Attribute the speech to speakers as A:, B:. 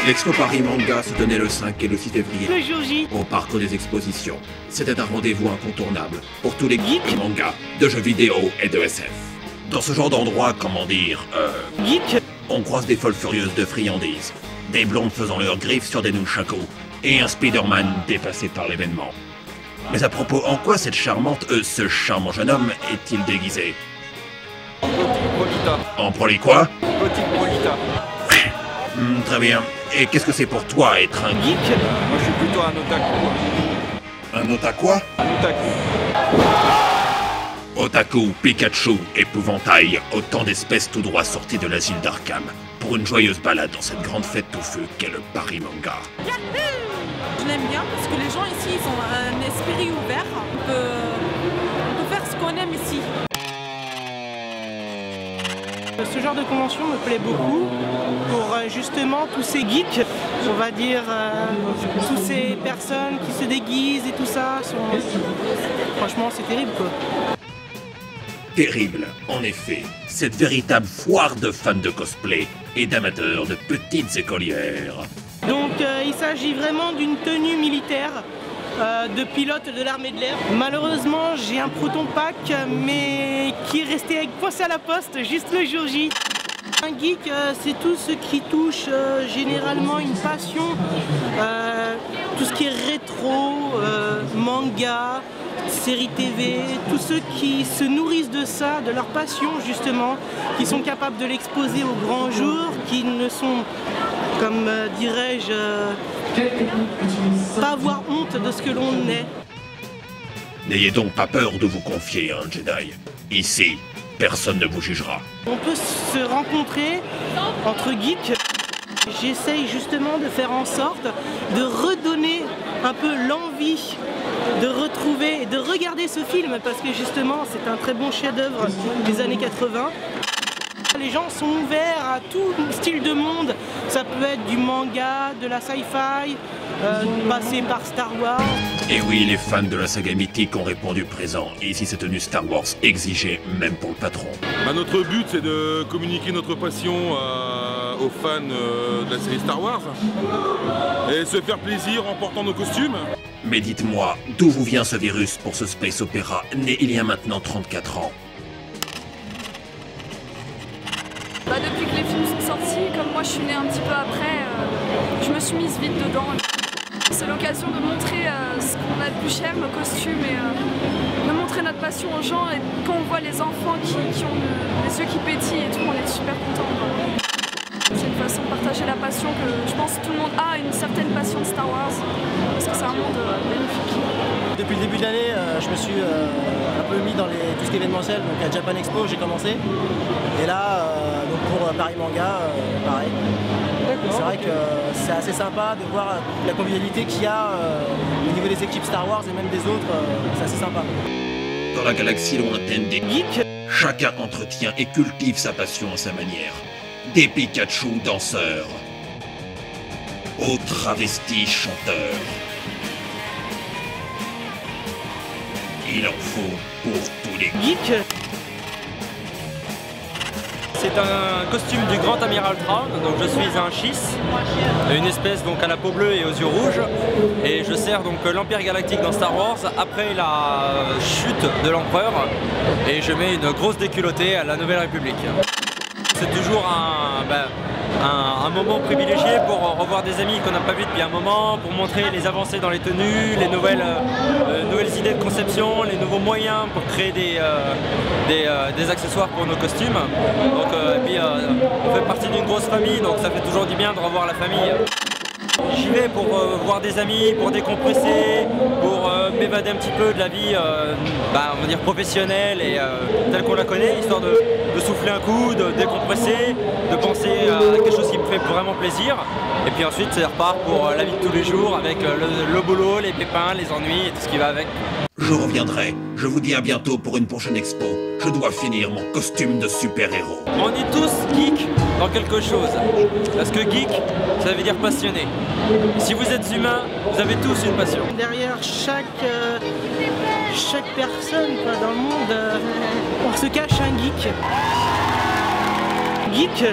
A: L'Expo Paris Manga se tenait le 5 et le 6 février
B: Le jour J.
A: au Parc des Expositions. C'était un rendez-vous incontournable pour tous les geeks de manga, de jeux vidéo et de SF. Dans ce genre d'endroit, comment dire,
B: Geek.
A: on croise des folles furieuses de friandises, des blondes faisant leurs griffes sur des nunchakus, et un Spider-Man dépassé par l'événement. Mais à propos, en quoi ce charmant jeune homme est-il déguisé?
C: Prolita.
A: En proli quoi?
C: Gothic Prolita.
A: Très bien. Et qu'est-ce que c'est pour toi être un geek?
C: Moi je suis plutôt un otaku.
A: Un otaku?
C: Un otaku.
A: Otaku, Pikachu, épouvantail, autant d'espèces tout droit sorties de l'asile d'Arkham, pour une joyeuse balade dans cette grande fête touffue qu'est le Paris Manga.
D: Je l'aime bien parce que les gens ici ils ont un esprit ouvert. On peut faire ce qu'on aime ici.
B: Ce genre de convention me plaît beaucoup pour justement tous ces geeks, on va dire, toutes ces personnes qui se déguisent et tout ça. Franchement, c'est terrible quoi.
A: Terrible, en effet, cette véritable foire de fans de cosplay et d'amateurs de petites écolières.
B: Donc il s'agit vraiment d'une tenue militaire de pilote de l'armée de l'air. Malheureusement j'ai un proton pack mais qui est resté coincé à la poste juste le jour J. Un geek c'est tout ce qui touche généralement une passion, tout ce qui est rétro, manga, séries TV, tous ceux qui se nourrissent de ça, de leur passion justement, qui sont capables de l'exposer au grand jour, qui ne sont, comme dirais-je, pas avoir honte de ce que l'on est.
A: N'ayez donc pas peur de vous confier à un Jedi. Ici, personne ne vous jugera.
B: On peut se rencontrer entre geeks. J'essaye justement de faire en sorte de redonner un peu l'envie de retrouver et de regarder ce film parce que justement c'est un très bon chef-d'œuvre des années 80. Les gens sont ouverts à tout style de monde, ça peut être du manga, de la sci-fi, passer par Star Wars.
A: Et oui, les fans de la saga mythique ont répondu présent, et ici c'est tenue Star Wars exigée même pour le patron.
E: Notre but c'est de communiquer notre passion aux fans de la série Star Wars et se faire plaisir en portant nos costumes.
A: Mais dites-moi, d'où vous vient ce virus pour ce space opéra né il y a maintenant 34 ans?
D: Depuis que les films sont sortis, comme moi je suis née un petit peu après, je me suis mise vite dedans. C'est l'occasion de montrer ce qu'on a de plus cher, nos costumes, et de montrer notre passion aux gens. Et quand on voit les enfants qui ont les yeux qui pétillent et tout, on est super contents. C'est une façon de partager la passion que je pense que tout le monde a, une certaine passion de Star Wars, parce que c'est un monde magnifique.
F: Depuis le début de l'année, je me suis un peu mis dans tout ce qui est événementiel, donc à Japan Expo j'ai commencé. Et là, donc pour Paris Manga, pareil. C'est vrai que c'est assez sympa de voir la convivialité qu'il y a au niveau des équipes Star Wars et même des autres, c'est assez sympa.
A: Dans la galaxie lointaine des geeks, chacun entretient et cultive sa passion à sa manière. Des Pikachu danseurs, aux travestis chanteurs. Il en faut pour tous les
B: Geeks.
G: C'est un costume du Grand Amiral Thrawn, donc je suis un Chiss, une espèce donc à la peau bleue et aux yeux rouges, et je sers donc l'Empire Galactique dans Star Wars après la chute de l'Empereur, et je mets une grosse déculottée à la Nouvelle République. C'est toujours un moment privilégié pour revoir des amis qu'on n'a pas vus depuis un moment, pour montrer les avancées dans les tenues, les nouvelles idées de conception, les nouveaux moyens pour créer des accessoires pour nos costumes. Donc, et puis on fait partie d'une grosse famille, donc ça fait toujours du bien de revoir la famille. J'y vais pour voir des amis, pour décompresser, pour m'évader un petit peu de la vie on va dire professionnelle et telle qu'on la connaît, histoire de souffler un coup, de décompresser, de penser à quelque chose qui me fait vraiment plaisir. Et puis ensuite c'est repart pour la vie de tous les jours avec le boulot, les pépins, les ennuis et tout ce qui va avec.
A: Je reviendrai. Je vous dis à bientôt pour une prochaine expo. Je dois finir mon costume de super-héros.
G: On est tous geeks dans quelque chose. Parce que geek, ça veut dire passionné. Si vous êtes humain, vous avez tous une passion.
B: Derrière chaque personne quoi, dans le monde, on se cache un geek. Geek.